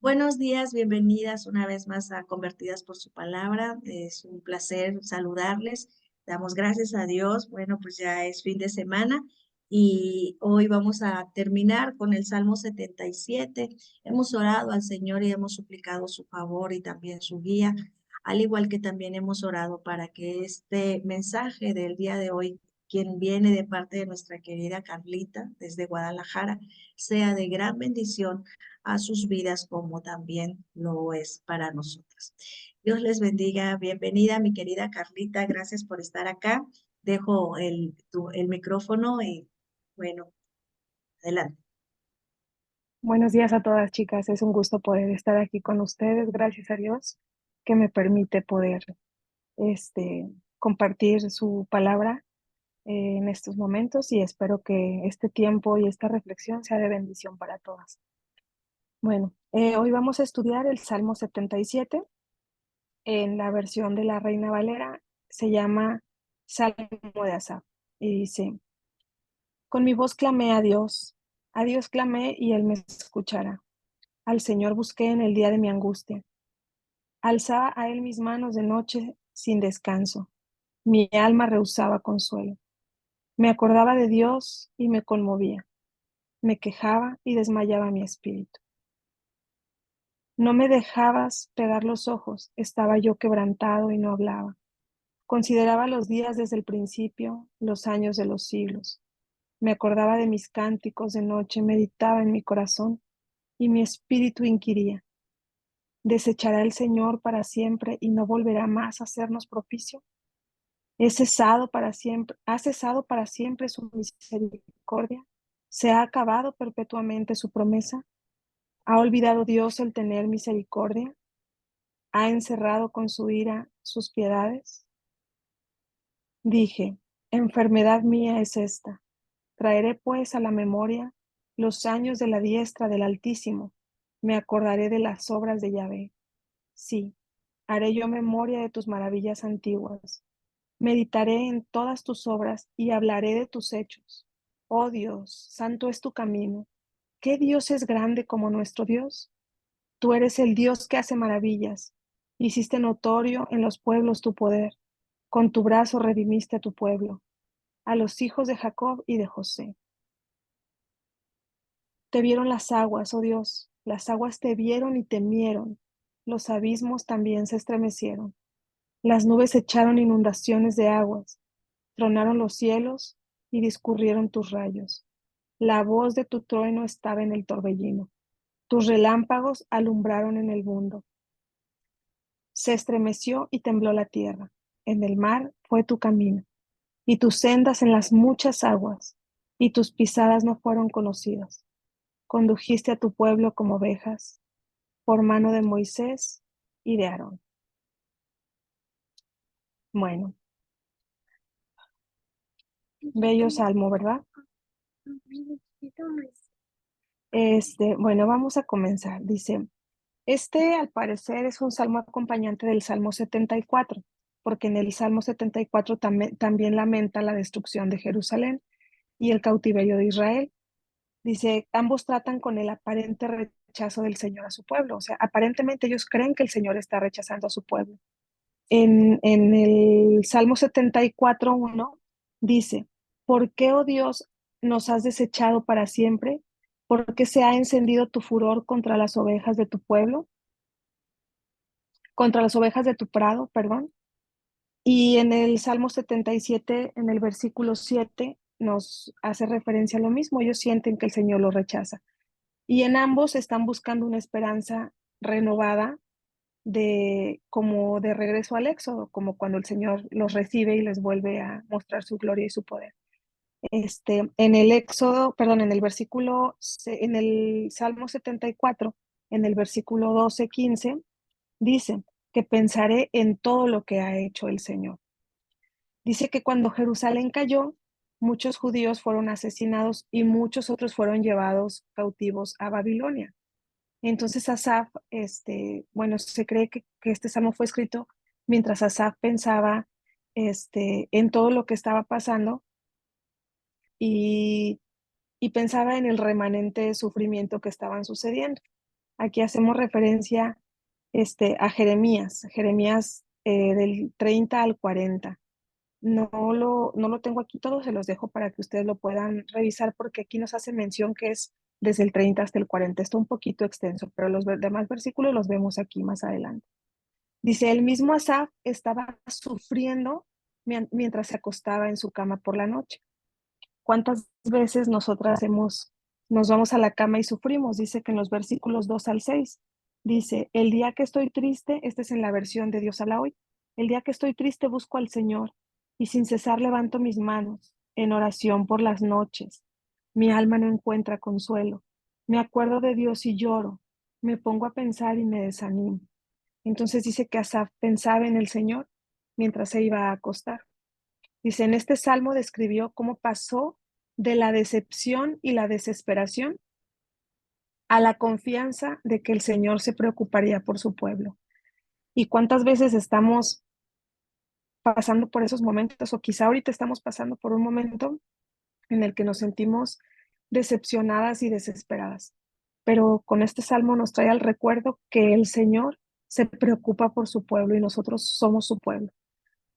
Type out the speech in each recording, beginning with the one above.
Buenos días, bienvenidas una vez más a Convertidas por su palabra. Es un placer saludarles. Damos gracias a Dios. Bueno, pues ya es fin de semana y hoy vamos a terminar con el Salmo 77. Hemos orado al Señor y hemos suplicado su favor y también su guía, al igual que también hemos orado para que este mensaje del día de hoy, quien viene de parte de nuestra querida Carlita desde Guadalajara, sea de gran bendición a sus vidas como también lo es para nosotras. Dios les bendiga. Bienvenida, mi querida Carlita. Gracias por estar acá. Dejo el micrófono y bueno, adelante. Buenos días a todas, chicas. Es un gusto poder estar aquí con ustedes. Gracias a Dios que me permite poder compartir su palabra en estos momentos y espero que este tiempo y esta reflexión sea de bendición para todas. Bueno, hoy vamos a estudiar el Salmo 77 en la versión de la Reina Valera. Se llama Salmo de Asaf y dice: Con mi voz clamé a Dios clamé y Él me escuchará. Al Señor busqué en el día de mi angustia. Alzaba a Él mis manos de noche sin descanso. Mi alma rehusaba consuelo. Me acordaba de Dios y me conmovía. Me quejaba y desmayaba mi espíritu. No me dejabas pegar los ojos. Estaba yo quebrantado y no hablaba. Consideraba los días desde el principio, los años de los siglos. Me acordaba de mis cánticos de noche, meditaba en mi corazón y mi espíritu inquiría. ¿Desechará el Señor para siempre y no volverá más a hacernos propicio? ¿Ha cesado para siempre su misericordia? ¿Se ha acabado perpetuamente su promesa? ¿Ha olvidado Dios el tener misericordia? ¿Ha encerrado con su ira sus piedades? Dije, enfermedad mía es esta. Traeré pues a la memoria los años de la diestra del Altísimo. Me acordaré de las obras de Yahvé. Sí, haré yo memoria de tus maravillas antiguas. Meditaré en todas tus obras y hablaré de tus hechos. Oh Dios, santo es tu camino. ¿Qué Dios es grande como nuestro Dios? Tú eres el Dios que hace maravillas. Hiciste notorio en los pueblos tu poder. Con tu brazo redimiste a tu pueblo, a los hijos de Jacob y de José. Te vieron las aguas, oh Dios, las aguas te vieron y temieron. Los abismos también se estremecieron. Las nubes echaron inundaciones de aguas, tronaron los cielos y discurrieron tus rayos. La voz de tu trueno estaba en el torbellino. Tus relámpagos alumbraron en el mundo. Se estremeció y tembló la tierra. En el mar fue tu camino, y tus sendas en las muchas aguas, y tus pisadas no fueron conocidas. Condujiste a tu pueblo como ovejas, por mano de Moisés y de Aarón. Bueno, bello salmo, ¿verdad? Bueno, vamos a comenzar. Dice, al parecer es un salmo acompañante del Salmo 74, porque en el Salmo 74 también lamenta la destrucción de Jerusalén y el cautiverio de Israel. Dice, ambos tratan con el aparente rechazo del Señor a su pueblo. O sea, aparentemente ellos creen que el Señor está rechazando a su pueblo. En el Salmo 74:1 dice, ¿por qué, oh Dios, nos has desechado para siempre? ¿Por qué se ha encendido tu furor contra las ovejas de tu pueblo? Contra las ovejas de tu prado, perdón. Y en el Salmo 77, en el versículo 7, nos hace referencia a lo mismo. Ellos sienten que el Señor los rechaza. Y en ambos están buscando una esperanza renovada como de regreso al éxodo, como cuando el Señor los recibe y les vuelve a mostrar su gloria y su poder. En el éxodo, perdón, en el Salmo 74, en el versículo 12-15, dice que pensaré en todo lo que ha hecho el Señor. Dice que cuando Jerusalén cayó, muchos judíos fueron asesinados y muchos otros fueron llevados cautivos a Babilonia. Entonces Asaf, bueno, se cree que este salmo fue escrito mientras Asaf pensaba en todo lo que estaba pasando y, y pensaba en el remanente de sufrimiento que estaban sucediendo. Aquí hacemos referencia a Jeremías del 30 al 40. No lo tengo aquí todo, se los dejo para que ustedes lo puedan revisar porque aquí nos hace mención que es desde el 30 hasta el 40. Está un poquito extenso, pero los demás versículos los vemos aquí más adelante. Dice, el mismo Asaf estaba sufriendo mientras se acostaba en su cama por la noche. ¿Cuántas veces nos vamos a la cama y sufrimos? Dice que en los versículos 2 al 6 dice, el día que estoy triste, esta es en la versión de Dios a la hoy, el día que estoy triste busco al Señor y sin cesar levanto mis manos en oración por las noches. Mi alma no encuentra consuelo. Me acuerdo de Dios y lloro. Me pongo a pensar y me desanimo. Entonces dice que Asaf pensaba en el Señor mientras se iba a acostar. Dice, en este salmo describió cómo pasó de la decepción y la desesperación a la confianza de que el Señor se preocuparía por su pueblo. ¿Y cuántas veces estamos pasando por esos momentos, o quizá ahorita estamos pasando por un momento en el que nos sentimos decepcionadas y desesperadas? Pero con este salmo nos trae al recuerdo que el Señor se preocupa por su pueblo y nosotros somos su pueblo.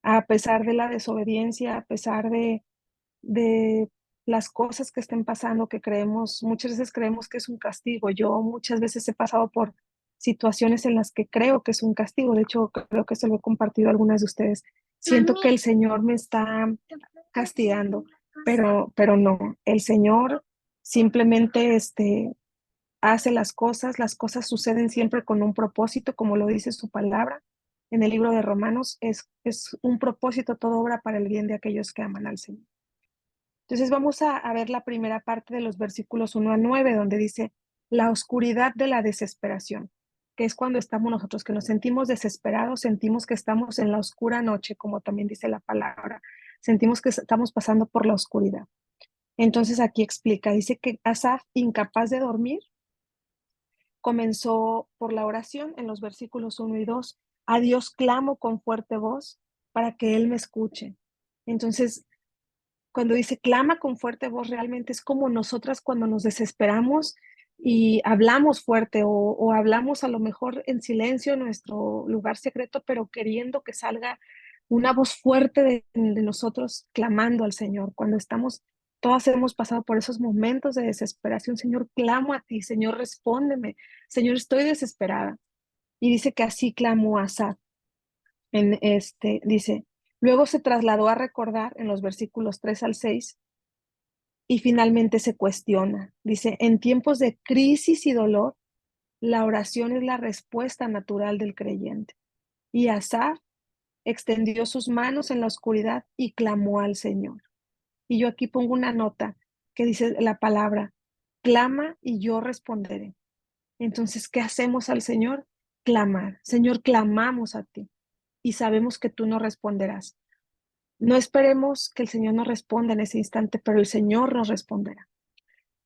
A pesar de la desobediencia, a pesar de las cosas que estén pasando, que muchas veces creemos que es un castigo. Yo muchas veces he pasado por situaciones en las que creo que es un castigo. De hecho, creo que se lo he compartido a algunas de ustedes. Siento que el Señor me está castigando, pero no. El Señor simplemente hace las cosas suceden siempre con un propósito, como lo dice su palabra. En el libro de Romanos es un propósito, todo obra para el bien de aquellos que aman al Señor. Entonces vamos a ver la primera parte de los versículos 1 a 9, donde dice la oscuridad de la desesperación, que es cuando estamos nosotros, que nos sentimos desesperados, sentimos que estamos en la oscura noche, como también dice la palabra, sentimos que estamos pasando por la oscuridad. Entonces aquí explica, dice que Asaf, incapaz de dormir, comenzó por la oración en los versículos 1 y 2. A Dios clamo con fuerte voz para que Él me escuche. Entonces, cuando dice clama con fuerte voz, realmente es como nosotras cuando nos desesperamos y hablamos fuerte o hablamos a lo mejor en silencio en nuestro lugar secreto, pero queriendo que salga una voz fuerte de nosotros clamando al Señor. Cuando todas hemos pasado por esos momentos de desesperación, Señor, clamo a ti, Señor, respóndeme, Señor, estoy desesperada. Y dice que así clamó Asaf. Dice, luego se trasladó a recordar en los versículos 3 al 6 y finalmente se cuestiona. Dice, en tiempos de crisis y dolor, la oración es la respuesta natural del creyente. Y Asaf extendió sus manos en la oscuridad y clamó al Señor. Y yo aquí pongo una nota que dice la palabra, clama y yo responderé. Entonces, ¿qué hacemos al Señor? Clamar. Señor, clamamos a ti y sabemos que tú nos responderás. No esperemos que el Señor nos responda en ese instante, pero el Señor nos responderá.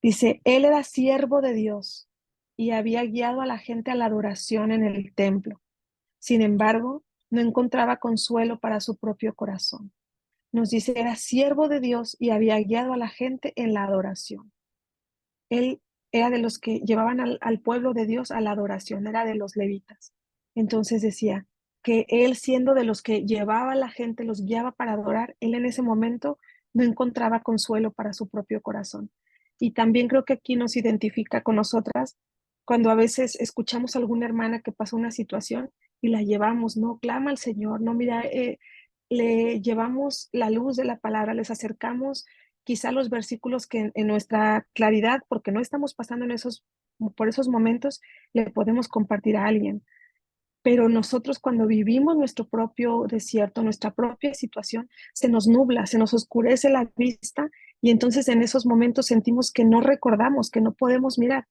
Dice, él era siervo de Dios y había guiado a la gente a la adoración en el templo. Sin embargo, no encontraba consuelo para su propio corazón. Nos dice, era siervo de Dios y había guiado a la gente en la adoración. Él era de los que llevaban al pueblo de Dios a la adoración, era de los levitas. Entonces decía que él, siendo de los que llevaba a la gente, los guiaba para adorar, él en ese momento no encontraba consuelo para su propio corazón. Y también creo que aquí nos identifica con nosotras cuando a veces escuchamos a alguna hermana que pasó una situación y la llevamos, no, clama al Señor, no, mira, le llevamos la luz de la palabra, les acercamos quizá los versículos que en nuestra claridad, porque no estamos pasando por esos momentos, le podemos compartir a alguien. Pero nosotros cuando vivimos nuestro propio desierto, nuestra propia situación, se nos nubla, se nos oscurece la vista y entonces en esos momentos sentimos que no recordamos, que no podemos mirar.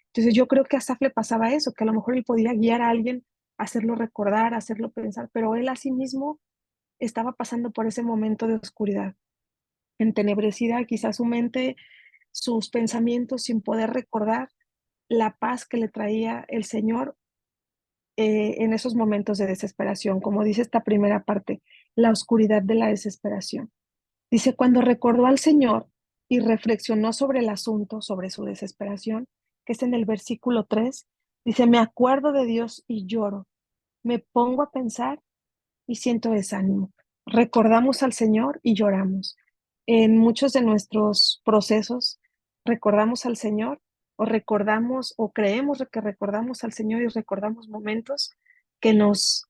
Entonces yo creo que a Asaf le pasaba eso, que a lo mejor él podía guiar a alguien, hacerlo recordar, hacerlo pensar, pero él a sí mismo estaba pasando por ese momento de oscuridad, entenebrecida, quizás su mente, sus pensamientos sin poder recordar la paz que le traía el Señor en esos momentos de desesperación, como dice esta primera parte, la oscuridad de la desesperación. Dice, cuando recordó al Señor y reflexionó sobre el asunto, sobre su desesperación, que es en el versículo 3, Dice, me acuerdo de Dios y lloro. Me pongo a pensar y siento desánimo. Recordamos al Señor y lloramos. En muchos de nuestros procesos recordamos al Señor o recordamos o creemos que recordamos al Señor y recordamos momentos que nos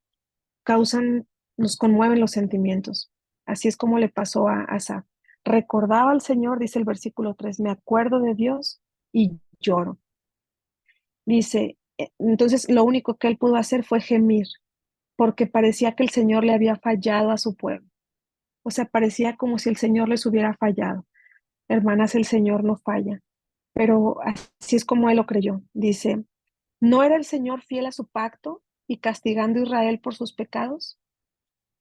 causan, nos conmueven los sentimientos. Así es como le pasó a Asaf. Recordaba al Señor, dice el versículo 3, me acuerdo de Dios y lloro. Dice, entonces lo único que él pudo hacer fue gemir, porque parecía que el Señor le había fallado a su pueblo. O sea, parecía como si el Señor les hubiera fallado. Hermanas, el Señor no falla, pero así es como él lo creyó. Dice, ¿no era el Señor fiel a su pacto y castigando a Israel por sus pecados?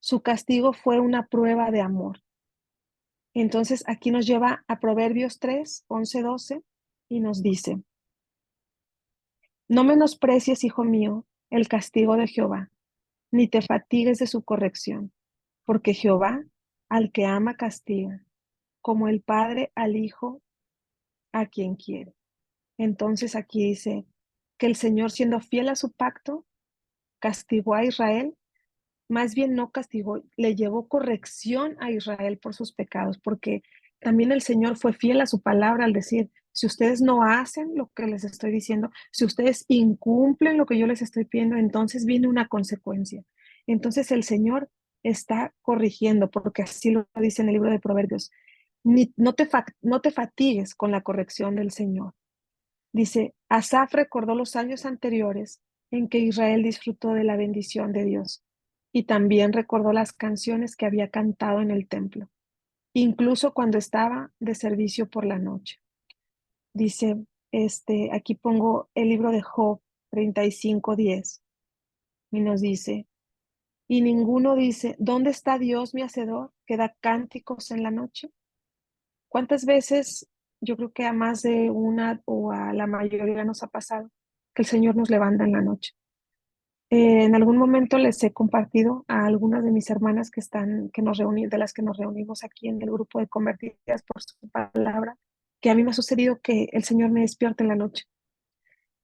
Su castigo fue una prueba de amor. Entonces aquí nos lleva a Proverbios 3, 11, 12 y nos dice, no menosprecies, hijo mío, el castigo de Jehová, ni te fatigues de su corrección, porque Jehová al que ama castiga, como el padre al hijo a quien quiere. Entonces aquí dice que el Señor, siendo fiel a su pacto, castigó a Israel, más bien no castigó, le llevó corrección a Israel por sus pecados, porque también el Señor fue fiel a su palabra al decir, si ustedes no hacen lo que les estoy diciendo, si ustedes incumplen lo que yo les estoy pidiendo, entonces viene una consecuencia. Entonces el Señor está corrigiendo, porque así lo dice en el libro de Proverbios. No te fatigues con la corrección del Señor. Dice, Asaf recordó los años anteriores en que Israel disfrutó de la bendición de Dios y también recordó las canciones que había cantado en el templo, incluso cuando estaba de servicio por la noche. Dice, aquí pongo el libro de Job 35:10 y nos dice, y ninguno dice, ¿dónde está Dios mi hacedor que da cánticos en la noche? ¿Cuántas veces, yo creo que a más de una o a la mayoría nos ha pasado, que el Señor nos levanta en la noche? En algún momento les he compartido a algunas de mis hermanas de las que nos reunimos aquí en el grupo de Convertidas por su palabra, que a mí me ha sucedido que el Señor me despierta en la noche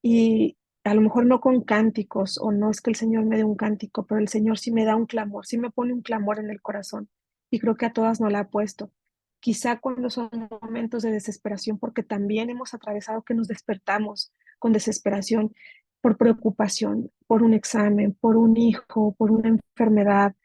y a lo mejor no con cánticos o no es que el Señor me dé un cántico, pero el Señor sí me da un clamor, sí me pone un clamor en el corazón y creo que a todas nos la ha puesto. Quizá cuando son momentos de desesperación, porque también hemos atravesado que nos despertamos con desesperación por preocupación, por un examen, por un hijo, por una enfermedad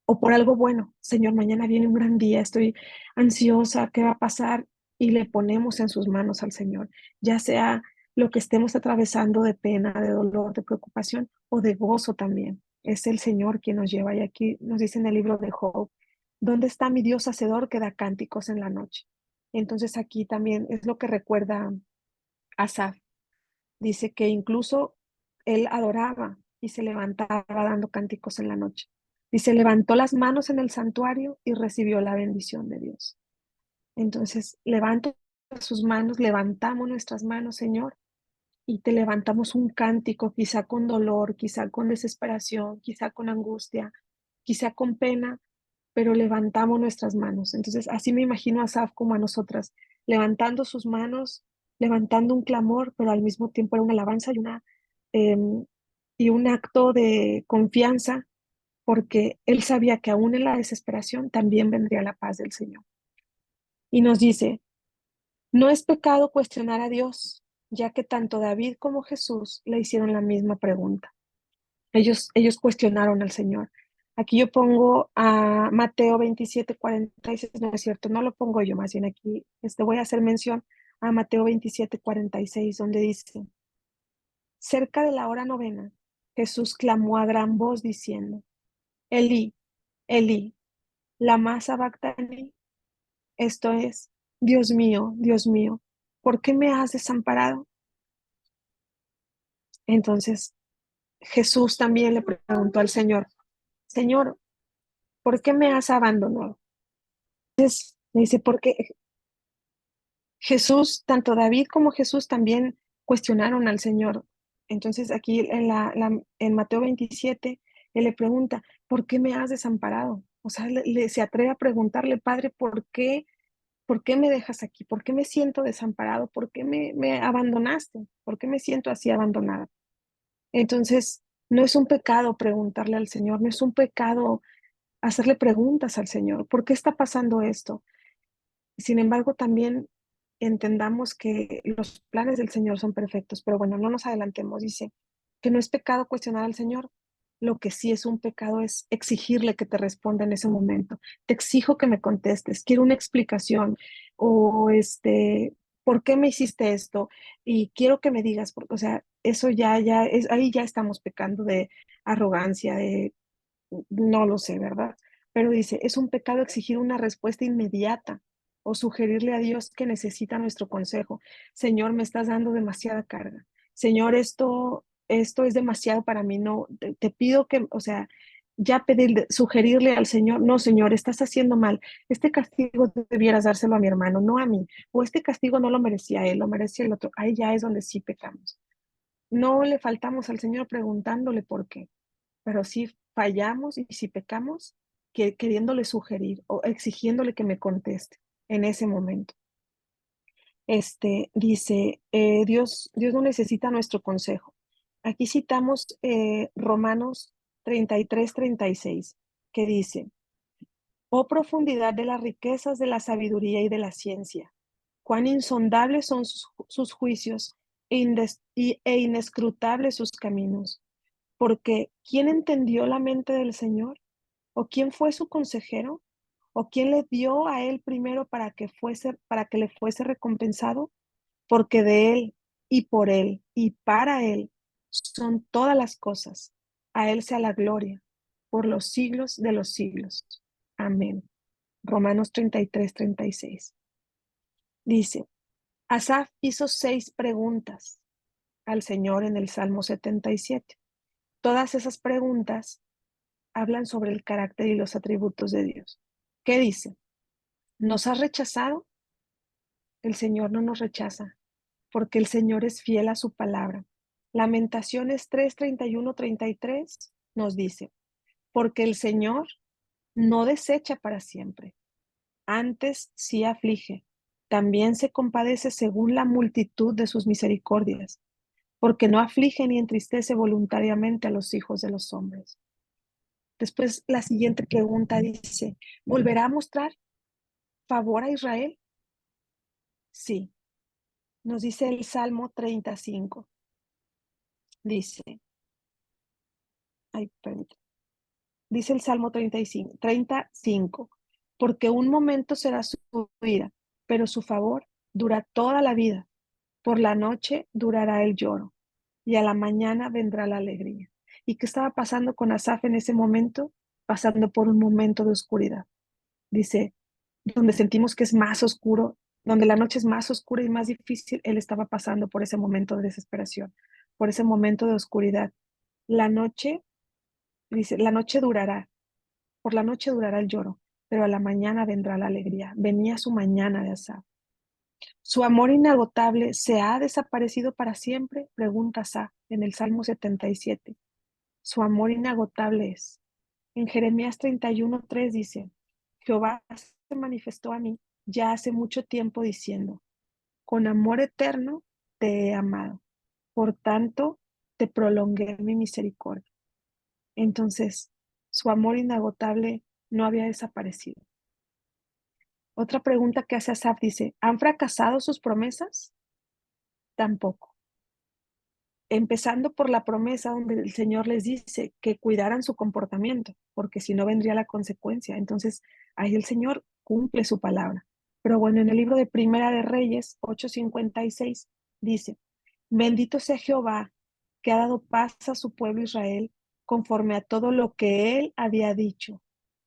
o por algo bueno. Señor, mañana viene un gran día, estoy ansiosa, ¿qué va a pasar? Y le ponemos en sus manos al Señor, ya sea lo que estemos atravesando de pena, de dolor, de preocupación o de gozo también. Es el Señor quien nos lleva. Y aquí nos dice en el libro de Job, ¿dónde está mi Dios hacedor que da cánticos en la noche? Entonces aquí también es lo que recuerda Asaf. Dice que incluso él adoraba y se levantaba dando cánticos en la noche. Dice, levantó las manos en el santuario y recibió la bendición de Dios. Entonces, levanto sus manos, levantamos nuestras manos, Señor, y te levantamos un cántico, quizá con dolor, quizá con desesperación, quizá con angustia, quizá con pena, pero levantamos nuestras manos. Entonces, así me imagino a Asaf como a nosotras, levantando sus manos, levantando un clamor, pero al mismo tiempo era una alabanza em, y un acto de confianza, porque él sabía que aún en la desesperación también vendría la paz del Señor. Y nos dice, no es pecado cuestionar a Dios, ya que tanto David como Jesús le hicieron la misma pregunta. Ellos cuestionaron al Señor. Aquí yo pongo a Mateo 27:46, no es cierto, no lo pongo yo, más bien aquí voy a hacer mención a Mateo 27:46, donde dice, cerca de la hora novena, Jesús clamó a gran voz diciendo, Elí, Elí, lama sabactani, esto es, Dios mío, ¿por qué me has desamparado? Entonces Jesús también le preguntó al Señor, Señor, ¿por qué me has abandonado? Entonces le dice, porque Jesús, tanto David como Jesús también cuestionaron al Señor. Entonces aquí en Mateo 27, él le pregunta, ¿por qué me has desamparado? O sea, se atreve a preguntarle, Padre, ¿por qué me dejas aquí? ¿Por qué me siento desamparado? ¿Por qué me abandonaste? ¿Por qué me siento así abandonada? Entonces, no es un pecado preguntarle al Señor, no es un pecado hacerle preguntas al Señor. ¿Por qué está pasando esto? Sin embargo, también entendamos que los planes del Señor son perfectos, pero bueno, no nos adelantemos. Dice que no es pecado cuestionar al Señor. Lo que sí es un pecado es exigirle que te responda en ese momento. Te exijo que me contestes, quiero una explicación o ¿por qué me hiciste esto? Y quiero que me digas, porque, o sea, eso ya es, ahí ya estamos pecando de arrogancia, de no lo sé, ¿verdad? Pero dice, es un pecado exigir una respuesta inmediata o sugerirle a Dios que necesita nuestro consejo. Señor, me estás dando demasiada carga. Señor, esto es demasiado para mí. No, te pido que, o sea, ya pedirle, sugerirle al Señor, no, Señor, estás haciendo mal. Este castigo debieras dárselo a mi hermano, no a mí. O este castigo no lo merecía él, lo merecía el otro. Ahí ya es donde sí pecamos. No le faltamos al Señor preguntándole por qué, pero si fallamos y si pecamos, queriéndole sugerir o exigiéndole que me conteste en ese momento. Dice, Dios no necesita nuestro consejo. Aquí citamos Romanos 33-36, que dice, oh profundidad de las riquezas de la sabiduría y de la ciencia, cuán insondables son sus juicios e inescrutables sus caminos. Porque ¿quién entendió la mente del Señor? ¿O quién fue su consejero? ¿O quién le dio a él primero para que le fuese recompensado? Porque de él y por él y para él son todas las cosas. A él sea la gloria por los siglos de los siglos. Amén. Romanos 33-36. Dice, Asaf hizo 6 preguntas al Señor en el Salmo 77. Todas esas preguntas hablan sobre el carácter y los atributos de Dios. ¿Qué dice? ¿Nos has rechazado? El Señor no nos rechaza, porque el Señor es fiel a su palabra. Lamentaciones 3:31-33 nos dice, porque el Señor no desecha para siempre, antes sí aflige, también se compadece según la multitud de sus misericordias, porque no aflige ni entristece voluntariamente a los hijos de los hombres. Después la siguiente pregunta dice, ¿volverá a mostrar favor a Israel? Sí, nos dice el Salmo 35. Dice, ay, permítame, dice el Salmo 35, porque un momento será su ira, pero su favor dura toda la vida. Por la noche durará el lloro y a la mañana vendrá la alegría. ¿Y qué estaba pasando con Asaf en ese momento? Pasando por un momento de oscuridad. Dice, donde sentimos que es más oscuro, donde la noche es más oscura y más difícil, él estaba pasando por ese momento de desesperación, por ese momento de oscuridad. La noche, dice, la noche durará, por la noche durará el lloro, pero a la mañana vendrá la alegría. Venía su mañana de Asaf. ¿Su amor inagotable se ha desaparecido para siempre? Pregunta Asaf en el Salmo 77. Su amor inagotable es. En Jeremías 31:3 dice, Jehová se manifestó a mí ya hace mucho tiempo diciendo, con amor eterno te he amado, por tanto te prolongué mi misericordia. Entonces, su amor inagotable no había desaparecido. Otra pregunta que hace Asaf dice, ¿han fracasado sus promesas? Tampoco. Empezando por la promesa donde el Señor les dice que cuidaran su comportamiento, porque si no vendría la consecuencia. Entonces, ahí el Señor cumple su palabra. Pero bueno, en el libro de Primera de Reyes 8:56 dice, bendito sea Jehová, que ha dado paz a su pueblo Israel, conforme a todo lo que él había dicho.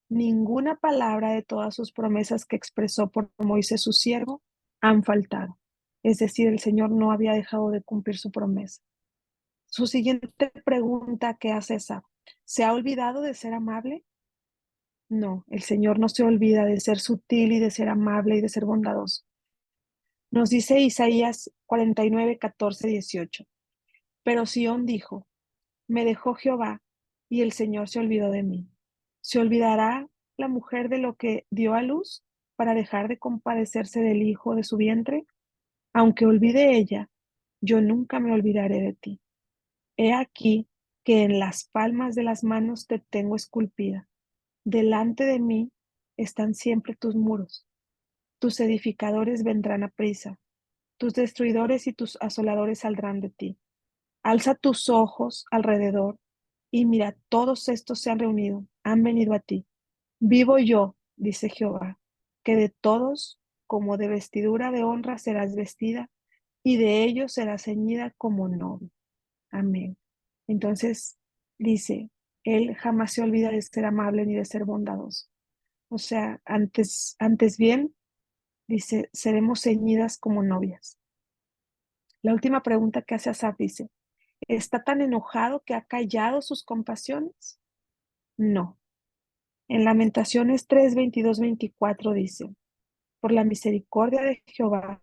Ninguna palabra de todas sus promesas que expresó por Moisés su siervo han faltado. Es decir, el Señor no había dejado de cumplir su promesa. Su siguiente pregunta que hace esa, ¿se ha olvidado de ser amable? No, el Señor no se olvida de ser sutil y de ser amable y de ser bondadoso. Nos dice Isaías 49:14-18. Pero Sión dijo, me dejó Jehová y el Señor se olvidó de mí. ¿Se olvidará la mujer de lo que dio a luz para dejar de compadecerse del hijo de su vientre? Aunque olvide ella, yo nunca me olvidaré de ti. He aquí que en las palmas de las manos te tengo esculpida. Delante de mí están siempre tus muros. Tus edificadores vendrán a prisa. Tus destruidores y tus asoladores saldrán de ti. Alza tus ojos alrededor y mira, todos estos se han reunido, han venido a ti. Vivo yo, dice Jehová, que de todos, como de vestidura de honra serás vestida, y de ellos serás ceñida como novia. Amén. Entonces dice, Él jamás se olvida de ser amable ni de ser bondadoso. O sea, antes bien, dice, seremos ceñidas como novias. La última pregunta que hace Asaf dice, ¿está tan enojado que ha callado sus compasiones? No. En Lamentaciones 3, 22, 24 dice, por la misericordia de Jehová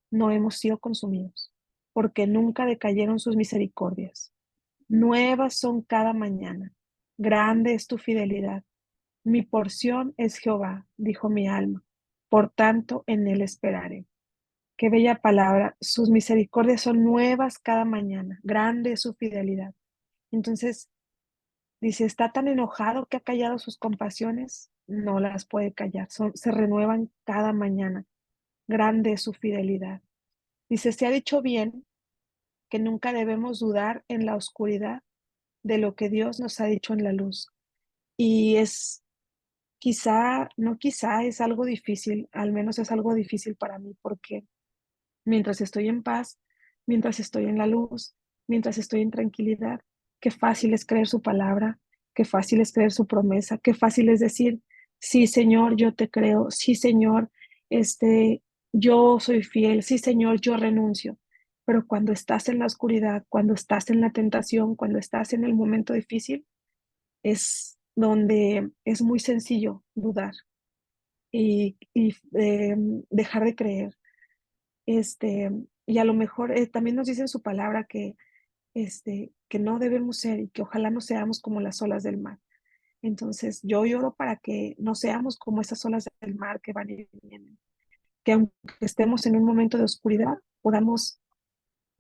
no hemos sido consumidos, porque nunca decayeron sus misericordias. Nuevas son cada mañana. Grande es tu fidelidad. Mi porción es Jehová, dijo mi alma. Por tanto, en él esperaré. Qué bella palabra. Sus misericordias son nuevas cada mañana. Grande es su fidelidad. Entonces, dice, está tan enojado que ha callado sus compasiones. No las puede callar. Se renuevan cada mañana. Grande es su fidelidad. Dice, se ha dicho bien que nunca debemos dudar en la oscuridad de lo que Dios nos ha dicho en la luz. Y es quizá, no quizá, es algo difícil, al menos es algo difícil para mí, porque mientras estoy en paz, mientras estoy en la luz, mientras estoy en tranquilidad, qué fácil es creer su palabra, qué fácil es creer su promesa, qué fácil es decir, sí, Señor, yo te creo, sí, Señor, yo soy fiel, sí, Señor, yo renuncio. Pero cuando estás en la oscuridad, cuando estás en la tentación, cuando estás en el momento difícil, es donde es muy sencillo dudar y dejar de creer. Este, y a lo mejor también nos dice en su palabra que no debemos ser y que ojalá no seamos como las olas del mar. Entonces, yo lloro para que no seamos como esas olas del mar que van y vienen, que aunque estemos en un momento de oscuridad, podamos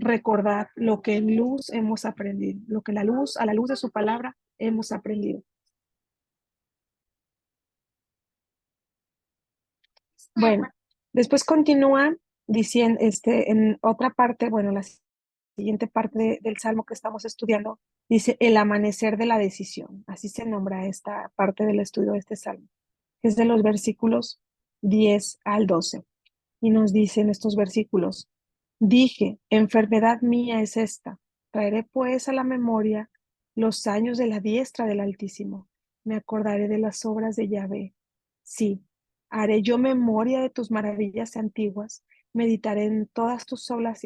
recordar lo que en luz hemos aprendido, lo que a la luz de su palabra hemos aprendido. Bueno, después continúa diciendo, en otra parte, bueno, la siguiente parte del Salmo que estamos estudiando, dice el amanecer de la decisión. Así se nombra esta parte del estudio de este Salmo. Es de los versículos 10 al 12. Y nos dice en estos versículos, dije, enfermedad mía es esta. Traeré pues a la memoria los años de la diestra del Altísimo. Me acordaré de las obras de Yahvé. Sí, haré yo memoria de tus maravillas antiguas. Meditaré en todas tus obras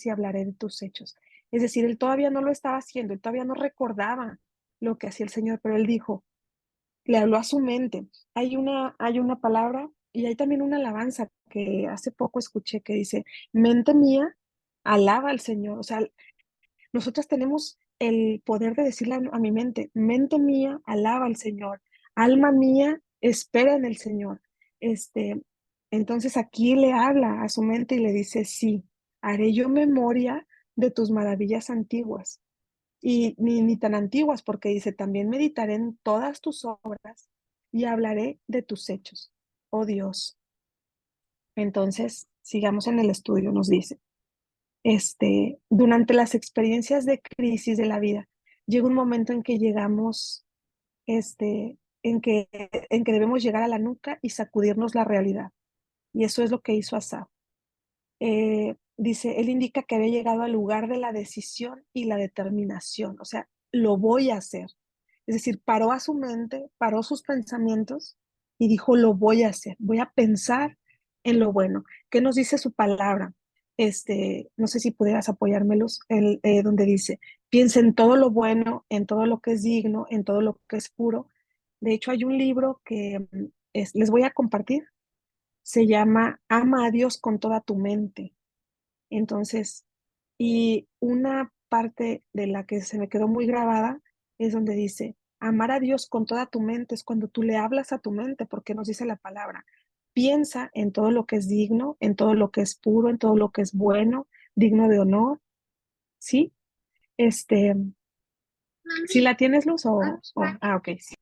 y hablaré de tus hechos. Es decir, él todavía no lo estaba haciendo, él todavía no recordaba lo que hacía el Señor, pero él dijo, le habló a su mente. Hay una palabra y hay también una alabanza que hace poco escuché que dice, mente mía, alaba al Señor. O sea, nosotros tenemos el poder de decirle a mi mente mía, alaba al Señor. Alma mía, espera en el Señor. Este, entonces aquí le habla a su mente y le dice, sí, haré yo memoria de tus maravillas antiguas y ni tan antiguas, porque dice, también meditaré en todas tus obras y hablaré de tus hechos, oh Dios. Entonces, sigamos en el estudio, nos dice, durante las experiencias de crisis de la vida, llega un momento en que llegamos, en que debemos llegar a la nuca y sacudirnos la realidad. Y eso es lo que hizo Asaf. Dice, él indica que había llegado al lugar de la decisión y la determinación, o sea, lo voy a hacer. Es decir, paró a su mente, paró sus pensamientos y dijo, lo voy a hacer, voy a pensar en lo bueno. ¿Qué nos dice su palabra? No sé si pudieras apoyármelos, donde dice, piensa en todo lo bueno, en todo lo que es digno, en todo lo que es puro. De hecho, hay un libro que les voy a compartir, se llama Ama a Dios con toda tu mente. Entonces, y una parte de la que se me quedó muy grabada es donde dice, amar a Dios con toda tu mente es cuando tú le hablas a tu mente, porque nos dice la palabra, piensa en todo lo que es digno, en todo lo que es puro, en todo lo que es bueno, digno de honor, ¿sí? Este, ¿si la tienes, Luz? Ok, sí.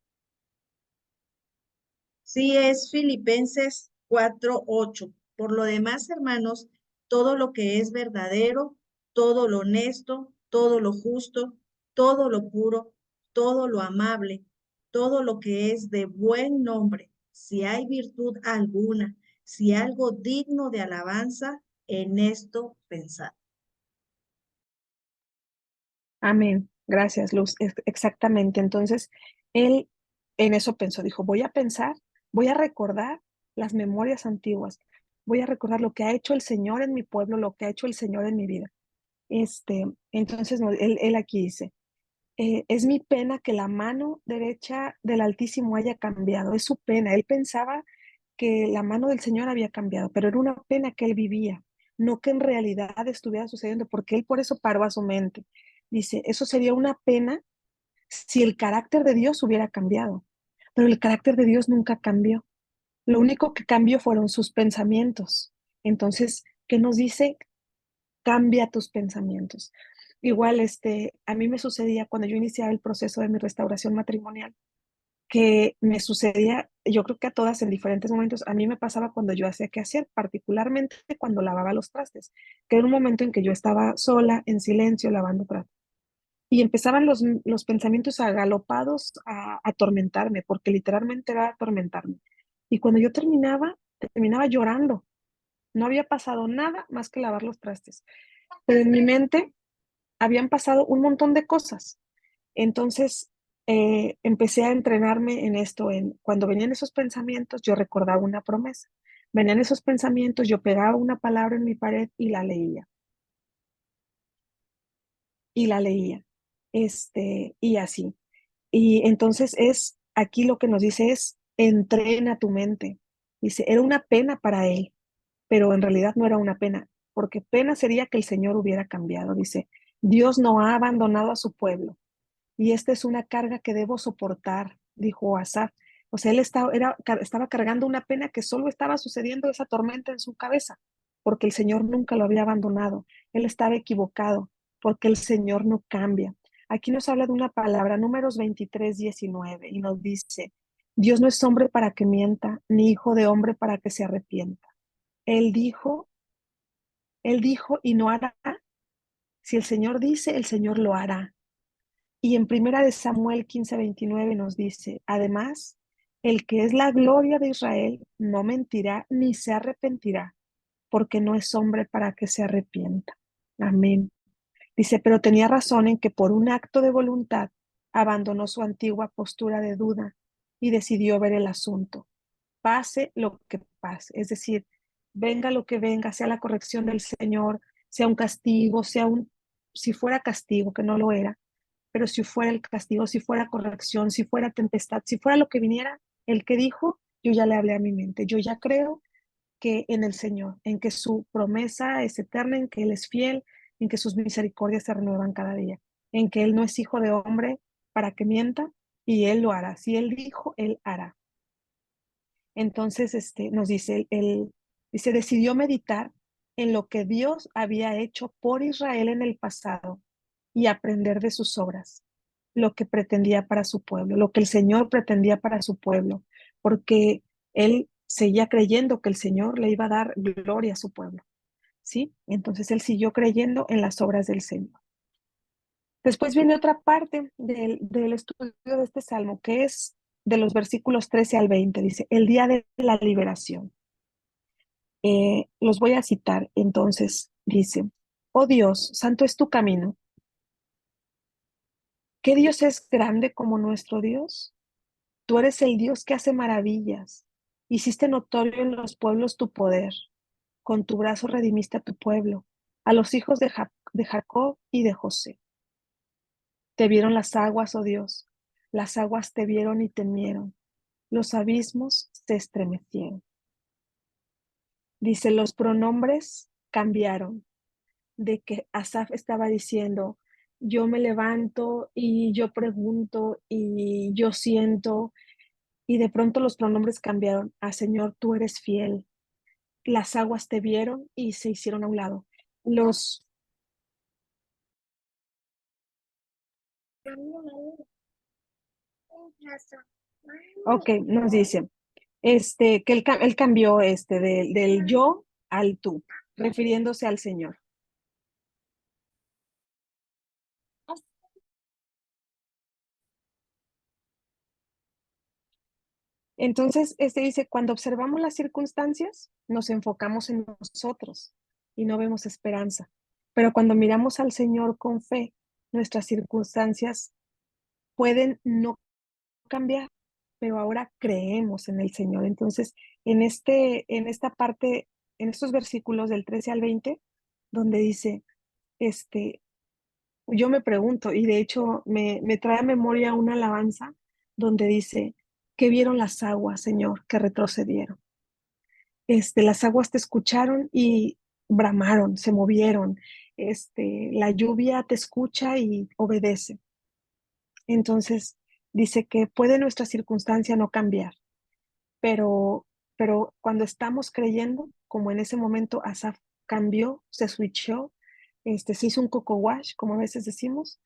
Sí, es Filipenses 4:8. Por lo demás, hermanos, todo lo que es verdadero, todo lo honesto, todo lo justo, todo lo puro, todo lo amable, todo lo que es de buen nombre, si hay virtud alguna, si algo digno de alabanza, en esto pensad. Amén. Gracias, Luz. Exactamente. Entonces, él en eso pensó, dijo, voy a pensar, voy a recordar las memorias antiguas, voy a recordar lo que ha hecho el Señor en mi pueblo, lo que ha hecho el Señor en mi vida. Entonces, él aquí dice, es mi pena que la mano derecha del Altísimo haya cambiado, es su pena. Él pensaba que la mano del Señor había cambiado, pero era una pena que él vivía, no que en realidad estuviera sucediendo, porque él por eso paró a su mente. Dice, eso sería una pena si el carácter de Dios hubiera cambiado, pero el carácter de Dios nunca cambió. Lo único que cambió fueron sus pensamientos. Entonces, ¿qué nos dice? Cambia tus pensamientos. Igual, a mí me sucedía cuando yo iniciaba el proceso de mi restauración matrimonial, que me sucedía, yo creo que a todas en diferentes momentos, a mí me pasaba cuando yo hacía qué hacer, particularmente cuando lavaba los trastes, que era un momento en que yo estaba sola, en silencio, lavando trastes. Y empezaban los pensamientos agalopados a atormentarme, porque literalmente era atormentarme. Y cuando yo terminaba llorando. No había pasado nada más que lavar los trastes. Pero en mi mente habían pasado un montón de cosas. Entonces, empecé a entrenarme en esto, en cuando venían esos pensamientos, yo recordaba una promesa. Venían esos pensamientos, yo pegaba una palabra en mi pared y la leía, y así. Y entonces aquí lo que nos dice es, entrena tu mente. Dice, era una pena para él, pero en realidad no era una pena, porque pena sería que el Señor hubiera cambiado. Dice, Dios no ha abandonado a su pueblo y esta es una carga que debo soportar, dijo Asaf. O sea, él estaba cargando una pena que solo estaba sucediendo esa tormenta en su cabeza, porque el Señor nunca lo había abandonado. Él estaba equivocado, porque el Señor no cambia. Aquí nos habla de una palabra, Números 23:19, y nos dice, Dios no es hombre para que mienta, ni hijo de hombre para que se arrepienta. Él dijo, él dijo y no hará. Si el Señor dice, el Señor lo hará. Y en Primera de Samuel 15:29 nos dice, además, el que es la gloria de Israel no mentirá ni se arrepentirá, porque no es hombre para que se arrepienta. Amén. Dice, pero tenía razón en que por un acto de voluntad abandonó su antigua postura de duda y decidió ver el asunto, pase lo que pase. Es decir, venga lo que venga, sea la corrección del Señor, sea un castigo, si fuera castigo, que no lo era, pero si fuera el castigo, si fuera corrección, si fuera tempestad, si fuera lo que viniera, el que dijo, yo ya le hablé a mi mente, yo ya creo que en el Señor, en que su promesa es eterna, en que Él es fiel, en que sus misericordias se renuevan cada día, en que Él no es hijo de hombre para que mienta y Él lo hará. Si Él dijo, Él hará. Entonces, nos dice, dice, decidió meditar en lo que Dios había hecho por Israel en el pasado y aprender de sus obras, lo que pretendía para su pueblo, lo que el Señor pretendía para su pueblo, porque él seguía creyendo que el Señor le iba a dar gloria a su pueblo, ¿sí? Entonces él siguió creyendo en las obras del Señor. Después viene otra parte del estudio de este salmo, que es de los versículos 13 al 20. Dice, el día de la liberación. Los voy a citar. Entonces, dice, oh Dios, santo es tu camino. ¿Qué Dios es grande como nuestro Dios? Tú eres el Dios que hace maravillas. Hiciste notorio en los pueblos tu poder. Con tu brazo redimiste a tu pueblo, a los hijos de Jacob y de José. Te vieron las aguas, oh Dios. Las aguas te vieron y temieron. Los abismos se estremecieron. Dice, los pronombres cambiaron. De que Asaf estaba diciendo, yo me levanto y yo pregunto y yo siento, y de pronto los pronombres cambiaron a Señor, tú eres fiel. Las aguas te vieron y se hicieron a un lado. Los Ok, nos dice, que él cambió del yo al tú, refiriéndose al Señor. Entonces, dice, cuando observamos las circunstancias, nos enfocamos en nosotros y no vemos esperanza. Pero cuando miramos al Señor con fe, nuestras circunstancias pueden no cambiar, pero ahora creemos en el Señor. Entonces, en esta parte, en estos versículos del 13 al 20, donde dice, este, yo me pregunto, y de hecho me trae a memoria una alabanza donde dice, ¿qué vieron las aguas, Señor, que retrocedieron? Las aguas te escucharon y bramaron, se movieron. La lluvia te escucha y obedece. Entonces, dice que puede nuestra circunstancia no cambiar, pero, pero cuando estamos creyendo, como en ese momento Asaf cambió, se switchó, se hizo un coco wash, como a veces decimos,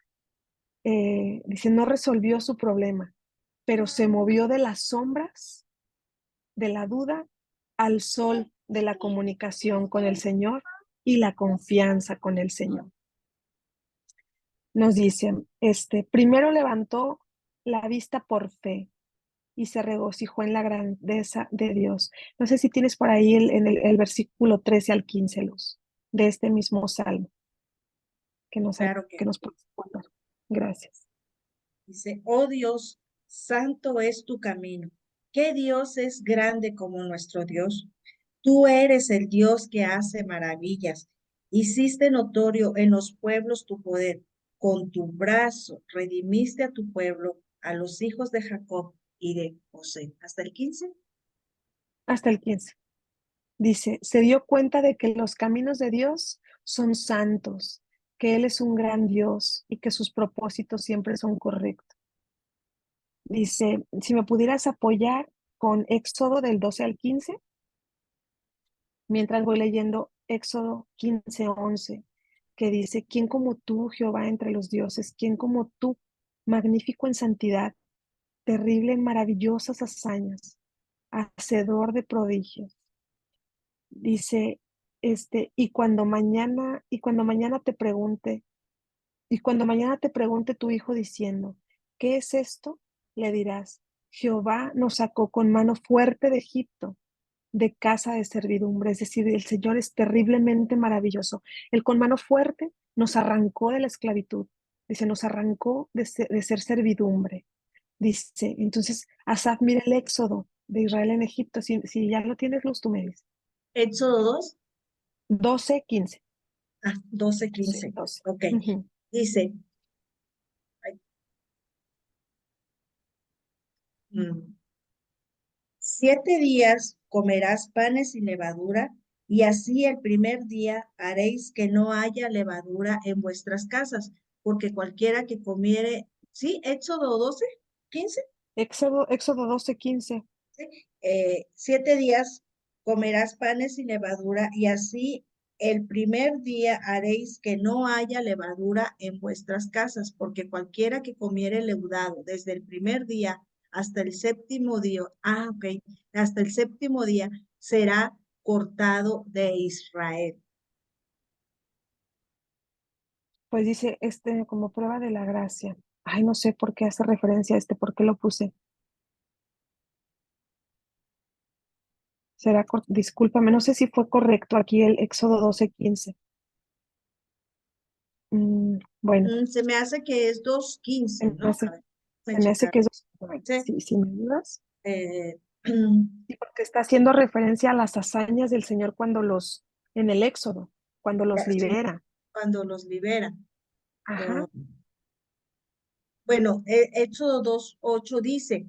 dice, no resolvió su problema, pero se movió de las sombras, de la duda, al sol de la comunicación con el Señor y la confianza con el Señor. Nos dicen, primero levantó la vista por fe y se regocijó en la grandeza de Dios. No sé si tienes por ahí el versículo 13 al 15, Luz, de este mismo salmo Claro que que nos puedes contar. Gracias. dice, oh Dios, santo es tu camino. ¿Qué Dios es grande como nuestro Dios? Tú eres el Dios que hace maravillas. Hiciste notorio en los pueblos tu poder. Con tu brazo redimiste a tu pueblo, a los hijos de Jacob y de José. ¿Hasta el 15? Hasta el 15. Dice, se dio cuenta de que los caminos de Dios son santos, que Él es un gran Dios y que sus propósitos siempre son correctos. Dice, si me pudieras apoyar con Éxodo del 12 al 15, mientras voy leyendo Éxodo 15:11, que dice, ¿quién como tú, Jehová, entre los dioses? ¿Quién como tú, magnífico en santidad, terrible en maravillosas hazañas, hacedor de prodigios? Dice, y cuando mañana te pregunte, tu hijo diciendo, ¿qué es esto? Le dirás, Jehová nos sacó con mano fuerte de Egipto, de casa de servidumbre. Es decir, el Señor es terriblemente maravilloso. Él con mano fuerte nos arrancó de la esclavitud. Dice, nos arrancó de ser servidumbre. Dice, entonces, Asaf, mira el éxodo de Israel en Egipto. Si ya lo tienes, Luz, tú me dices. Éxodo 2, 12:15. 12, Sí, 15. 12. Ok. Ujú. Dice, ay, mm, 7 días comerás panes sin levadura, y así el primer día haréis que no haya levadura en vuestras casas, porque cualquiera que comiere, sí, Éxodo 12, 15, Éxodo 12:15. ¿sí? 7 días comerás panes sin levadura, y así el primer día haréis que no haya levadura en vuestras casas, porque cualquiera que comiere leudado desde el primer día hasta el séptimo día, ok, hasta el séptimo día será cortado de Israel. Pues dice, como prueba de la gracia. Ay, no sé por qué hace referencia a por qué lo puse. Discúlpame, no sé si fue correcto aquí el Éxodo 12:15. Bueno, Se me hace que es 2:15, se me ¿no? A hace, ver, voy a se me hace checar. que es. Bueno, Sí, si me ayudas. eh, Sí, porque está haciendo referencia a las hazañas del Señor en el Éxodo, cuando los sí, libera. cuando los liberan. Ajá, Ah, bueno, Éxodo 2:8 dice,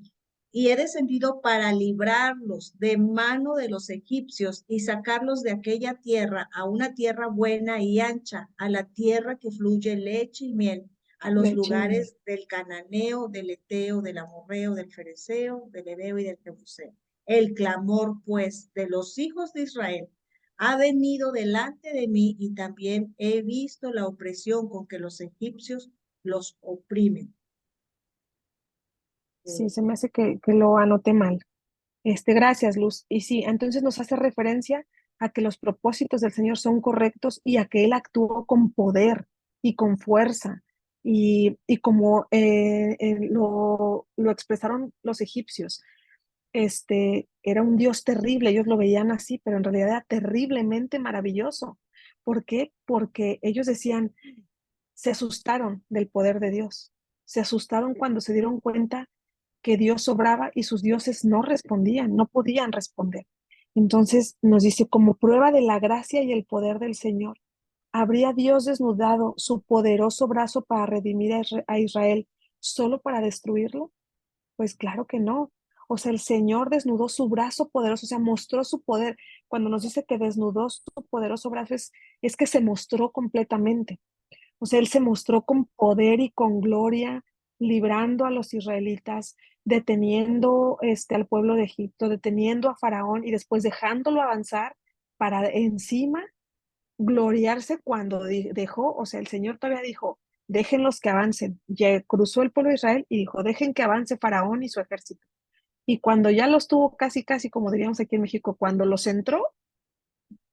y he descendido para librarlos de mano de los egipcios y sacarlos de aquella tierra a una tierra buena y ancha, a la tierra que fluye leche y miel, a los leche y miel. lugares del cananeo, del eteo, del amorreo, del fereceo, del heveo y del jebuseo. El clamor, pues, de los hijos de Israel ha venido delante de mí, y también he visto la opresión con que los egipcios los oprimen. Sí, se me hace que lo anoté mal. Gracias, Luz. Y sí, entonces nos hace referencia a que los propósitos del Señor son correctos y a que Él actuó con poder y con fuerza. Y como lo expresaron los egipcios, era un Dios terrible, ellos lo veían así, pero en realidad era terriblemente maravilloso. ¿Por qué? Porque ellos decían, se asustaron del poder de Dios, se asustaron cuando se dieron cuenta que Dios obraba y sus dioses no respondían, no podían responder. Entonces nos dice, como prueba de la gracia y el poder del Señor, ¿habría Dios desnudado su poderoso brazo para redimir a Israel solo para destruirlo? Pues claro que no. O sea, el Señor desnudó su brazo poderoso, o sea, mostró su poder. Cuando nos dice que desnudó su poderoso brazo, es que se mostró completamente. O sea, él se mostró con poder y con gloria, librando a los israelitas, deteniendo al pueblo de Egipto, deteniendo a Faraón y después dejándolo avanzar para encima gloriarse cuando dejó, o sea, el Señor todavía dijo, déjenlos que avancen. Ya cruzó el pueblo de Israel y dijo, dejen que avance Faraón y su ejército. Y cuando ya los tuvo casi, casi, como diríamos aquí en México, cuando los entró,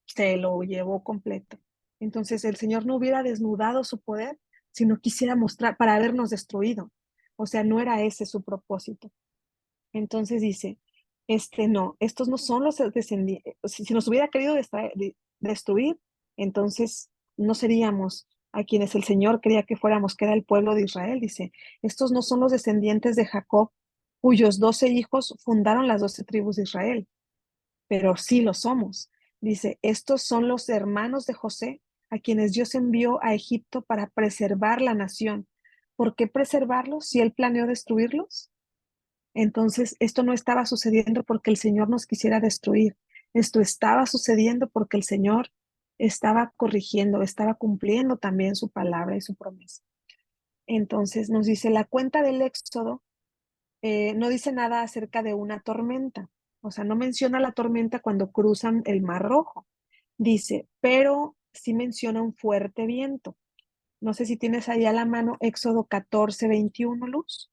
se lo llevó completo. Entonces el Señor no hubiera desnudado su poder, sino quisiera mostrar para habernos destruido. O sea, no era ese su propósito. Entonces dice, no, estos no son los descendientes. Si nos hubiera querido destruir, entonces no seríamos a quienes el Señor quería que fuéramos, que era el pueblo de Israel. Dice, estos no son los descendientes de Jacob, cuyos 12 hijos fundaron las 12 tribus de Israel, pero sí lo somos. Dice, estos son los hermanos de José, a quienes Dios envió a Egipto para preservar la nación. ¿Por qué preservarlos si él planeó destruirlos? Entonces, esto no estaba sucediendo porque el Señor nos quisiera destruir. Esto estaba sucediendo porque el Señor estaba corrigiendo, estaba cumpliendo también su palabra y su promesa. Entonces, nos dice la cuenta del Éxodo, no dice nada acerca de una tormenta. O sea, no menciona la tormenta cuando cruzan el Mar Rojo. Dice, pero sí menciona un fuerte viento. No sé si tienes ahí a la mano Éxodo 14:21, Luz,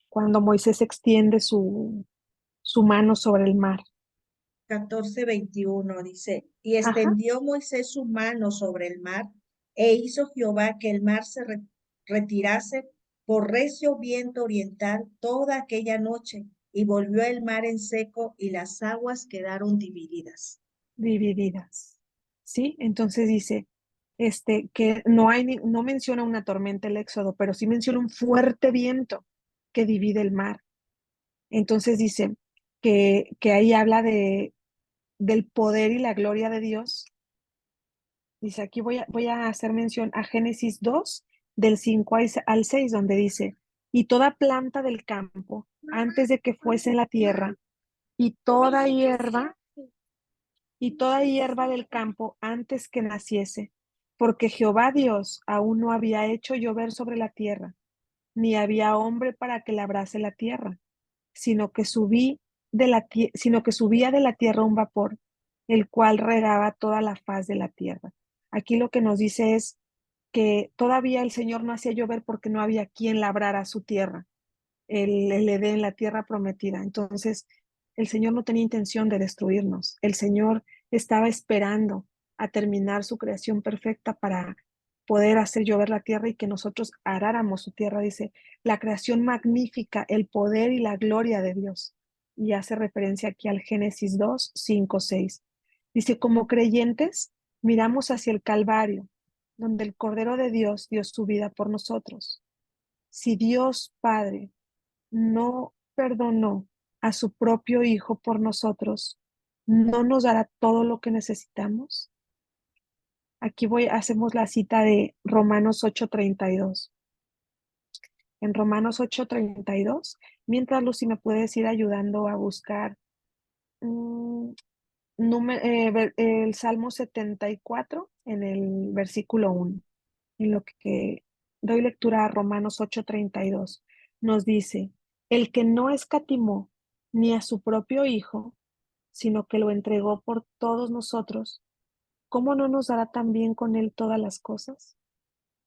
cuando Moisés extiende su mano sobre el mar. 14:21 dice, y Ajá, extendió Moisés su mano sobre el mar, e hizo Jehová que el mar se retirase por recio viento oriental toda aquella noche, y volvió el mar en seco, y las aguas quedaron divididas. divididas. ¿Sí? Entonces dice, que no hay, no menciona una tormenta el Éxodo, pero sí menciona un fuerte viento que divide el mar. Entonces dice que ahí habla del poder y la gloria de Dios. Dice, aquí voy a hacer mención a Génesis 2, del 5 al 6, donde dice, y toda planta del campo, antes de que fuese en la tierra, y toda hierba, y toda hierba del campo antes que naciese, porque Jehová Dios aún no había hecho llover sobre la tierra, ni había hombre para que labrase la tierra, sino que sino que subía de la tierra un vapor, el cual regaba toda la faz de la tierra. Aquí lo que nos dice es que todavía el Señor no hacía llover porque no había quien labrara su tierra, el Edén, la tierra prometida. Entonces, el Señor no tenía intención de destruirnos. El Señor estaba esperando a terminar su creación perfecta para poder hacer llover la tierra y que nosotros aráramos su tierra. Dice, la creación magnífica, el poder y la gloria de Dios. Y hace referencia aquí al Génesis 2, 5, 6. Dice, como creyentes, miramos hacia el Calvario, donde el Cordero de Dios dio su vida por nosotros. Si Dios Padre no perdonó a su propio Hijo por nosotros, ¿no nos dará todo lo que necesitamos? Aquí hacemos la cita de Romanos 8:32. En Romanos 8:32, mientras Lucy me puedes ir ayudando a buscar mm, el Salmo 74 en el versículo 1, en lo que doy lectura a Romanos 8:32, nos dice, el que no escatimó ni a su propio Hijo, sino que lo entregó por todos nosotros, ¿cómo no nos dará también con él todas las cosas?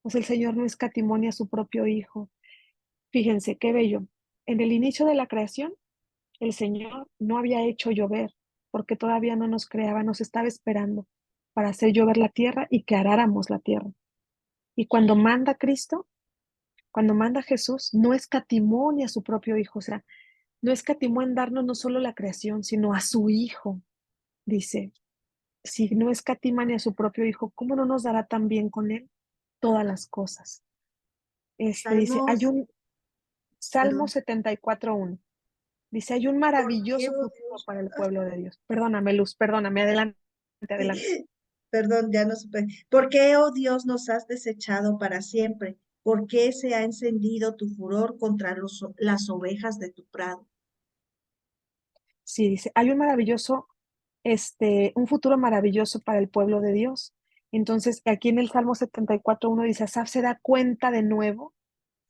Pues el Señor no escatimó a su propio Hijo. Fíjense, qué bello. En el inicio de la creación, el Señor no había hecho llover, porque todavía no nos creaba, nos estaba esperando para hacer llover la tierra y que aráramos la tierra. Y cuando manda Cristo, cuando manda Jesús, no escatimó ni a su propio Hijo, o sea, no escatimó en darnos no solo la creación, sino a su Hijo. Dice, si no escatima ni a su propio Hijo, ¿cómo no nos dará también con él todas las cosas? Dice, hay Salmos, un Salmo perdón. 74:1. Dice, hay un ¿Por qué, maravilloso oh futuro Dios? para el pueblo de Dios. Perdóname, Luz, perdóname, adelante, adelante. Perdón, ya no supe. ¿Por qué, oh Dios, nos has desechado para siempre? ¿Por qué se ha encendido tu furor contra las ovejas de tu prado? Sí, dice, hay un maravilloso, un futuro maravilloso para el pueblo de Dios. Entonces, aquí en el Salmo 74:1 dice, Asaf se da cuenta de nuevo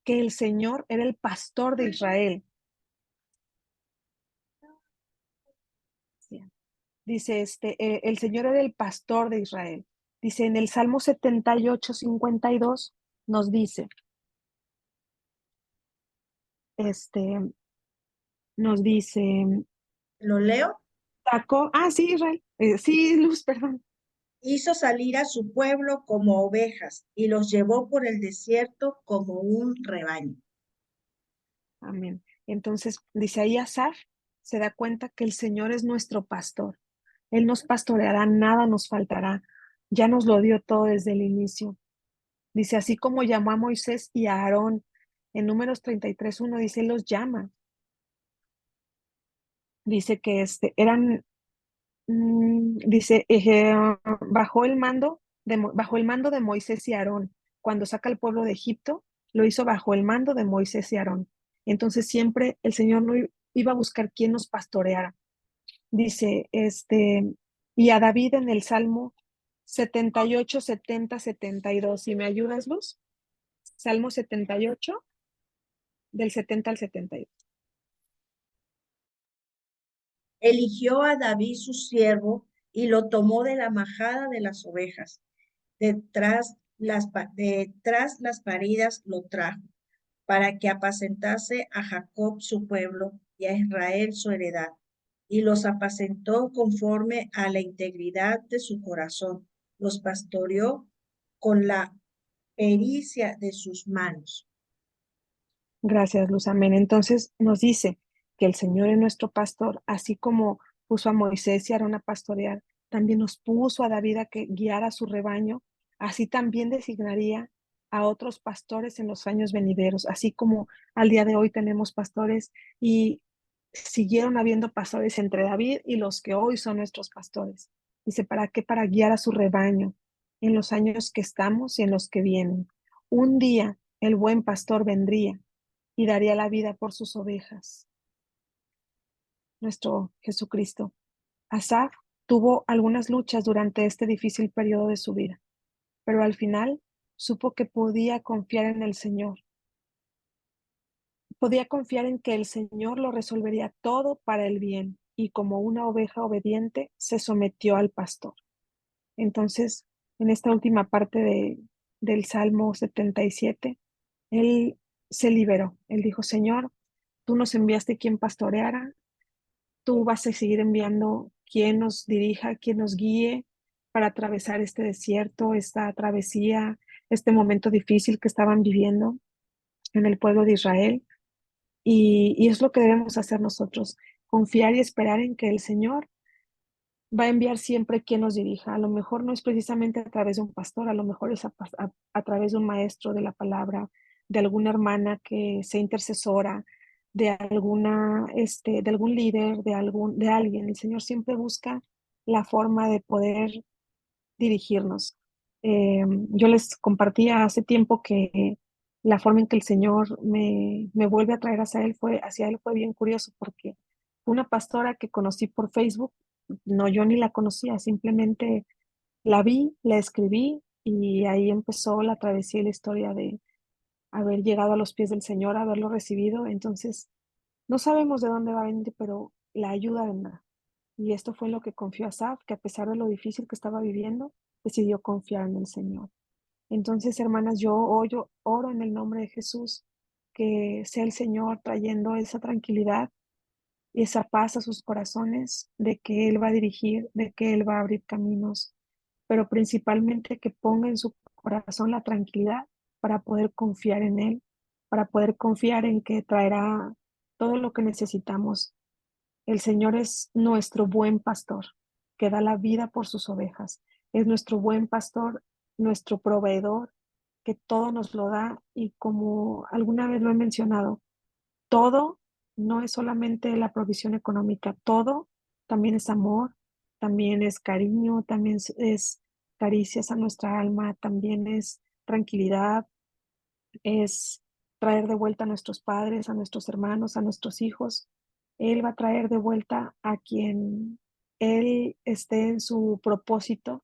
que el Señor era el pastor de Israel. Sí. Dice, el Señor era el pastor de Israel. Dice, en el Salmo 78:52 nos dice, este, nos dice, ¿Lo leo? sí, Israel, sí, Luz, perdón. Hizo salir a su pueblo como ovejas y los llevó por el desierto como un rebaño. Amén. Entonces, dice ahí Asaf, se da cuenta que el Señor es nuestro pastor. Él nos pastoreará, nada nos faltará. Ya nos lo dio todo desde el inicio. Dice, así como llamó a Moisés y a Aarón, en Números 33:1 dice, Él los llama. Dice que eran, dice, bajo el mando de Moisés y Aarón. Cuando saca al pueblo de Egipto, lo hizo bajo el mando de Moisés y Aarón. Entonces siempre el Señor no iba a buscar quién nos pastoreara. Dice, y a David en el Salmo 78, 70, 72. ¿Si me ayudas, Luz? Salmo 78, del 70 al 72. Eligió a David su siervo y lo tomó de la majada de las ovejas. Detrás las paridas lo trajo, para que apacentase a Jacob su pueblo y a Israel su heredad. Y los apacentó conforme a la integridad de su corazón. Los pastoreó con la pericia de sus manos. Gracias, Luz. Amén. Entonces nos dice que el Señor es nuestro pastor, así como puso a Moisés y a Aarón a pastorear, también nos puso a David a que guiara a su rebaño, así también designaría a otros pastores en los años venideros, así como al día de hoy tenemos pastores y siguieron habiendo pastores entre David y los que hoy son nuestros pastores. Dice, ¿para qué? Para guiar a su rebaño en los años que estamos y en los que vienen. Un día el buen pastor vendría y daría la vida por sus ovejas. Nuestro Jesucristo. Asaf tuvo algunas luchas durante este difícil periodo de su vida, pero al final supo que podía confiar en el Señor. Podía confiar en que el Señor lo resolvería todo para el bien y como una oveja obediente se sometió al pastor. Entonces, en esta última parte del Salmo 77, él se liberó. Él dijo, Señor, tú nos enviaste quien pastoreara, tú vas a seguir enviando quien nos dirija, quien nos guíe para atravesar este desierto, esta travesía, este momento difícil que estaban viviendo en el pueblo de Israel. Y es lo que debemos hacer nosotros, confiar y esperar en que el Señor va a enviar siempre quien nos dirija. A lo mejor no es precisamente a través de un pastor, a lo mejor es a través de un maestro de la palabra, de alguna hermana que sea intercesora, de algún líder, de alguien. El Señor siempre busca la forma de poder dirigirnos. Yo les compartía hace tiempo que la forma en que el Señor me vuelve a traer hacia él fue bien curioso porque una pastora que conocí por Facebook, no, yo ni la conocía, simplemente la vi, la escribí y ahí empezó la travesía y la historia de haber llegado a los pies del Señor, haberlo recibido. Entonces, no sabemos de dónde va a venir, pero la ayuda vendrá. Y esto fue lo que confió Asaf, que a pesar de lo difícil que estaba viviendo, decidió confiar en el Señor. Entonces, hermanas, yo hoy oro en el nombre de Jesús, que sea el Señor trayendo esa tranquilidad y esa paz a sus corazones, de que Él va a dirigir, de que Él va a abrir caminos, pero principalmente que ponga en su corazón la tranquilidad para poder confiar en Él, para poder confiar en que traerá todo lo que necesitamos. El Señor es nuestro buen pastor, que da la vida por sus ovejas. Es nuestro buen pastor, nuestro proveedor, que todo nos lo da y como alguna vez lo he mencionado, todo no es solamente la provisión económica, todo también es amor, también es cariño, también es caricias a nuestra alma, también es tranquilidad, es traer de vuelta a nuestros padres, a nuestros hermanos, a nuestros hijos. Él va a traer de vuelta a quien Él esté en su propósito,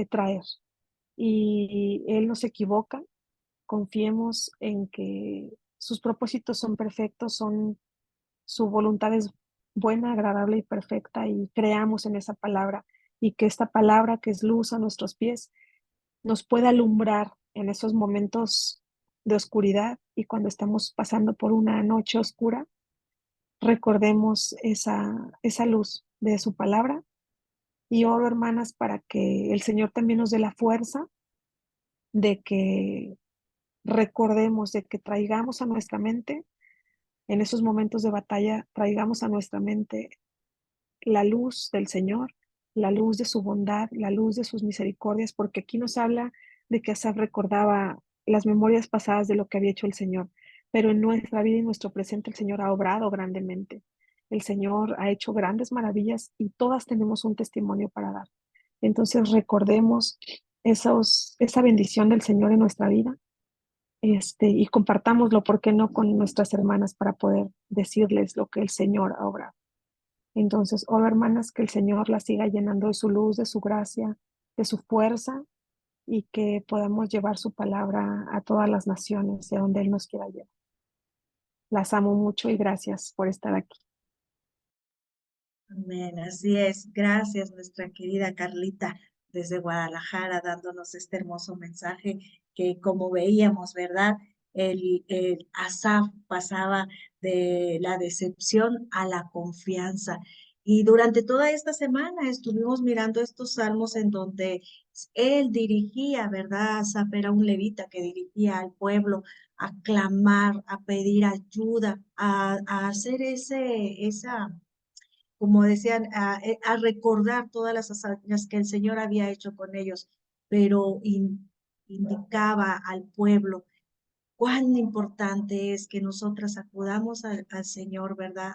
traer. Y Él no se equivoca, confiemos en que sus propósitos son perfectos, su voluntad es buena, agradable y perfecta, y creamos en esa palabra, y que esta palabra que es luz a nuestros pies nos pueda alumbrar en esos momentos de oscuridad, y cuando estamos pasando por una noche oscura, recordemos esa luz de su palabra. Y oro, hermanas, para que el Señor también nos dé la fuerza de que recordemos, de que traigamos a nuestra mente, en esos momentos de batalla, traigamos a nuestra mente la luz del Señor, la luz de su bondad, la luz de sus misericordias, porque aquí nos habla de que Asaf recordaba las memorias pasadas de lo que había hecho el Señor, pero en nuestra vida y nuestro presente el Señor ha obrado grandemente. El Señor ha hecho grandes maravillas y todas tenemos un testimonio para dar. Entonces recordemos esa bendición del Señor en nuestra vida, y compartámoslo, ¿por qué no?, con nuestras hermanas para poder decirles lo que el Señor ha obrado. Entonces, oro, hermanas, que el Señor las siga llenando de su luz, de su gracia, de su fuerza, y que podamos llevar su palabra a todas las naciones de donde Él nos quiera llevar. Las amo mucho y gracias por estar aquí. Amén, así es. Gracias, nuestra querida Carlita, desde Guadalajara, dándonos este hermoso mensaje que, como veíamos, ¿verdad? El Asaf pasaba de la decepción a la confianza. Y durante toda esta semana estuvimos mirando estos salmos en donde él dirigía, ¿verdad? Asaf era un levita que dirigía al pueblo a clamar, a pedir ayuda, a hacer esa, como decían, a recordar todas las hazañas que el Señor había hecho con ellos, pero indicaba al pueblo cuán importante es que nosotras acudamos al Señor, ¿verdad?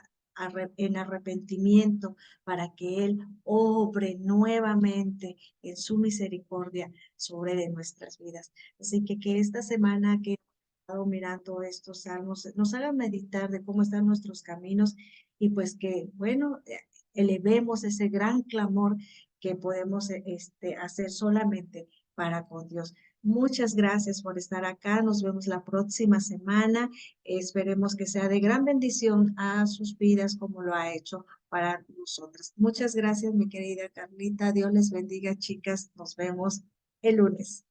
En arrepentimiento, para que Él obre nuevamente en su misericordia sobre de nuestras vidas. Así que esta semana que he estado mirando estos salmos nos haga meditar de cómo están nuestros caminos, y pues que, bueno, elevemos ese gran clamor que podemos hacer solamente para con Dios. Muchas gracias por estar acá. Nos vemos la próxima semana. Esperemos que sea de gran bendición a sus vidas como lo ha hecho para nosotras. Muchas gracias, mi querida Carlita. Dios les bendiga, chicas. Nos vemos el lunes.